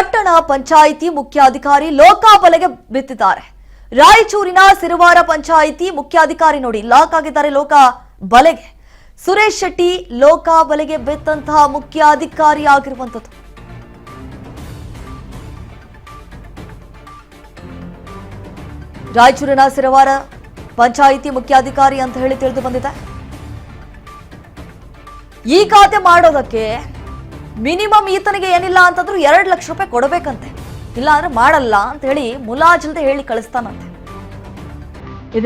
ಪಟ್ಟಣ ಪಂಚಾಯಿತಿ ಮುಖ್ಯಾಧಿಕಾರಿ ಲೋಕಾಬಲೆಗೆ ಬಿತ್ತಿದ್ದಾರೆ. ರಾಯಚೂರಿನ ಸಿರುವಾರ ಪಂಚಾಯಿತಿ ಮುಖ್ಯಾಧಿಕಾರಿ ನೋಡಿ ಲಾಕ್ ಆಗಿದ್ದಾರೆ ಲೋಕಾಬಲೆಗೆ. ಸುರೇಶ್ ಶೆಟ್ಟಿ ಲೋಕಾಬಲೆಗೆ ಬಿತ್ತಂತಹ ಮುಖ್ಯಾಧಿಕಾರಿ ಆಗಿರುವಂತದ್ದು. ರಾಯಚೂರಿನ ಸಿರುವಾರ ಪಂಚಾಯಿತಿ ಮುಖ್ಯಾಧಿಕಾರಿ ಅಂತ ಹೇಳಿ ತಿಳಿದು ಬಂದಿದೆ. ಈ ಖಾತೆ ಮಾಡೋದಕ್ಕೆ ಮಿನಿಮಮ್ ಈತನಿಗೆ ಏನಿಲ್ಲ ಅಂತಂದ್ರೂ 2 ಲಕ್ಷ ರೂಪಾಯಿ ಕೊಡಬೇಕಂತೆ, ಇಲ್ಲ ಅಂದ್ರೆ ಮಾಡಲ್ಲ ಅಂತ ಹೇಳಿ ಮುಲಾಜಿಲ್ದೆ ಹೇಳಿ ಕಳಿಸ್ತಾನಂತೆ.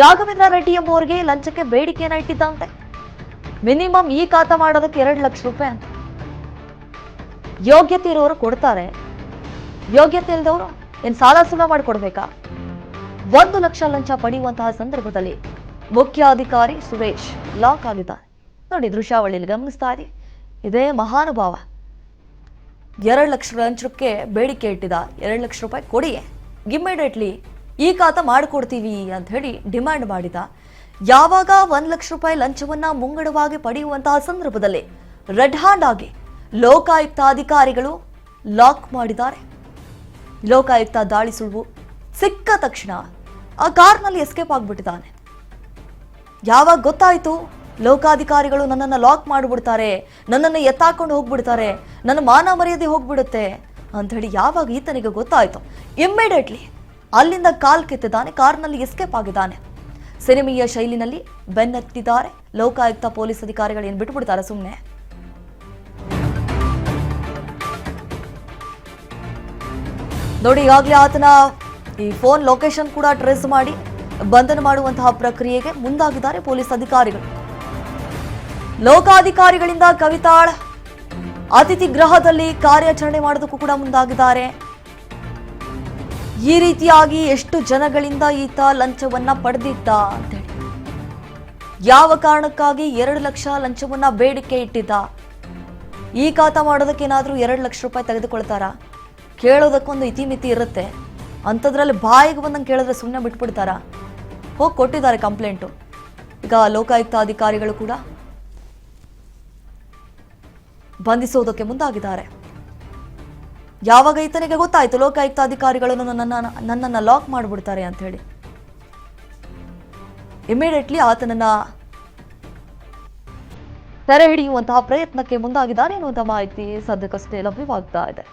ರಾಘವೇಂದ್ರ ರೆಡ್ಡಿ ಎಂಬುವರಿಗೆ ಲಂಚಕ್ಕೆ ಬೇಡಿಕೆಯನ್ನ ಇಟ್ಟಿದ್ದಂತೆ. ಮಿನಿಮಮ್ ಈ ಖಾತೆ ಮಾಡೋದಕ್ಕೆ 2 ಲಕ್ಷ ರೂಪಾಯಿ ಅಂತ. ಯೋಗ್ಯತೆ ಇರೋರು ಕೊಡ್ತಾರೆ, ಯೋಗ್ಯತೆ ಇಲ್ಲದವರು ಏನ್ ಸಾಲ ಸುಲ ಮಾಡಿ ಕೊಡ್ಬೇಕಾ? 1 ಲಕ್ಷ ಲಂಚ ಪಡೆಯುವಂತಹ ಸಂದರ್ಭದಲ್ಲಿ ಮುಖ್ಯಾಧಿಕಾರಿ ಸುರೇಶ್ ಲಾಕ್ ಆಗಿದ್ದಾರೆ. ನೋಡಿ ದೃಶ್ಯಾವಳಿಯಲ್ಲಿ ಗಮನಿಸ್ತಾ ಇದ್ದೀವಿ. ಇದೇ ಮಹಾನುಭಾವ 2 ಲಕ್ಷ ಲಂಚಕ್ಕೆ ಬೇಡಿಕೆ ಇಟ್ಟಿದ. 2 ಲಕ್ಷ ರೂಪಾಯಿ ಕೊಡಿ, ಇಮ್ಮಿಡಿಯೇಟ್ಲಿ ಈ ಖಾತೆ ಮಾಡಿಕೊಡ್ತೀವಿ ಅಂತ ಹೇಳಿ ಡಿಮ್ಯಾಂಡ್ ಮಾಡಿದ. ಯಾವಾಗ 1 ಲಕ್ಷ ರೂಪಾಯಿ ಲಂಚವನ್ನ ಮುಂಗಡವಾಗಿ ಪಡೆಯುವಂತಹ ಸಂದರ್ಭದಲ್ಲಿ ರೆಡ್ ಹ್ಯಾಂಡ್ ಆಗಿ ಲೋಕಾಯುಕ್ತ ಅಧಿಕಾರಿಗಳು ಲಾಕ್ ಮಾಡಿದ್ದಾರೆ. ಲೋಕಾಯುಕ್ತ ದಾಳಿ ಸುಳ್ಳು ಸಿಕ್ಕ ತಕ್ಷಣ ಆ ಕಾರ್ನಲ್ಲಿ ಎಸ್ಕೇಪ್ ಆಗ್ಬಿಟ್ಟಿದ್ದಾನೆ. ಯಾವಾಗ ಗೊತ್ತಾಯ್ತು ಲೋಕಾಧಿಕಾರಿಗಳು ನನ್ನನ್ನು ಲಾಕ್ ಮಾಡಿಬಿಡ್ತಾರೆ, ನನ್ನನ್ನು ಎತ್ತಾಕೊಂಡು ಹೋಗ್ಬಿಡ್ತಾರೆ, ನನ್ನ ಮಾನ ಮರ್ಯಾದೆ ಹೋಗ್ಬಿಡುತ್ತೆ ಅಂತ ಹೇಳಿ ಯಾವಾಗ ಈತನಿಗೆ ಗೊತ್ತಾಯ್ತು, ಇಮ್ಮಿಡಿಯೇಟ್ಲಿ ಅಲ್ಲಿಂದ ಕಾಲ್ ಕಿತ್ತಿದ್ದಾನೆ, ಕಾರ್ನಲ್ಲಿ ಎಸ್ಕೇಪ್ ಆಗಿದ್ದಾನೆ. ಸಿನಿಮೀಯ ಶೈಲಿನಲ್ಲಿ ಬೆನ್ನತ್ತಿದ್ದಾರೆ ಲೋಕಾಯುಕ್ತ ಪೊಲೀಸ್ ಅಧಿಕಾರಿಗಳು. ಏನು ಬಿಟ್ಬಿಡ್ತಾರೆ ಸುಮ್ಮನೆ? ನೋಡಿ, ಈಗಾಗಲೇ ಆತನ ಈ ಫೋನ್ ಲೊಕೇಶನ್ ಕೂಡ ಟ್ರೇಸ್ ಮಾಡಿ ಬಂಧನ ಮಾಡುವಂತಹ ಪ್ರಕ್ರಿಯೆಗೆ ಮುಂದಾಗಿದ್ದಾರೆ ಪೊಲೀಸ್ ಅಧಿಕಾರಿಗಳು. ಲೋಕಾಧಿಕಾರಿಗಳಿಂದ ಕವಿತಾಳ್ ಅತಿಥಿ ಗೃಹದಲ್ಲಿ ಕಾರ್ಯಾಚರಣೆ ಮಾಡೋದಕ್ಕೂ ಕೂಡ ಮುಂದಾಗಿದ್ದಾರೆ. ಈ ರೀತಿಯಾಗಿ ಎಷ್ಟು ಜನಗಳಿಂದ ಈತ ಲಂಚವನ್ನ ಪಡೆದಿದ್ದ ಅಂತೇಳಿ, ಯಾವ ಕಾರಣಕ್ಕಾಗಿ 2 ಲಕ್ಷ ಲಂಚವನ್ನ ಬೇಡಿಕೆ ಇಟ್ಟಿದ್ದ, ಈ ಖಾತಾ ಮಾಡೋದಕ್ಕೆ ಏನಾದ್ರೂ 2 ಲಕ್ಷ ರೂಪಾಯಿ ತೆಗೆದುಕೊಳ್ತಾರ? ಕೇಳೋದಕ್ಕೊಂದು ಇತಿಮಿತಿ ಇರುತ್ತೆ, ಅಂಥದ್ರಲ್ಲಿ ಬಾಯಿಗೆ ಬಂದಂಗೆ ಕೇಳಿದ್ರೆ ಸುಮ್ಮನೆ ಬಿಟ್ಬಿಡ್ತಾರ? ಹೋಗಿ ಕೊಟ್ಟಿದ್ದಾರೆ ಕಂಪ್ಲೇಂಟು. ಈಗ ಲೋಕಾಯುಕ್ತ ಅಧಿಕಾರಿಗಳು ಕೂಡ ಬಂಧಿಸೋದಕ್ಕೆ ಮುಂದಾಗಿದ್ದಾರೆ. ಯಾವಾಗ ಈತನಿಗೆ ಗೊತ್ತಾಯ್ತು ಲೋಕಾಯುಕ್ತ ಅಧಿಕಾರಿಗಳು ನನ್ನನ್ನು ಲಾಕ್ ಮಾಡಿಬಿಡ್ತಾರೆ ಅಂತ ಹೇಳಿ, ಇಮಿಡಿಯೇಟ್ಲಿ ಆತನನ್ನ ಸೆರೆ ಹಿಡಿಯುವಂತಹ ಪ್ರಯತ್ನಕ್ಕೆ ಮುಂದಾಗಿದ್ದಾರೆ ಎನ್ನುವಂತಹ ಮಾಹಿತಿ ಸದ್ಯಕ್ಕಷ್ಟೇ ಲಭ್ಯವಾಗ್ತಾ ಇದೆ.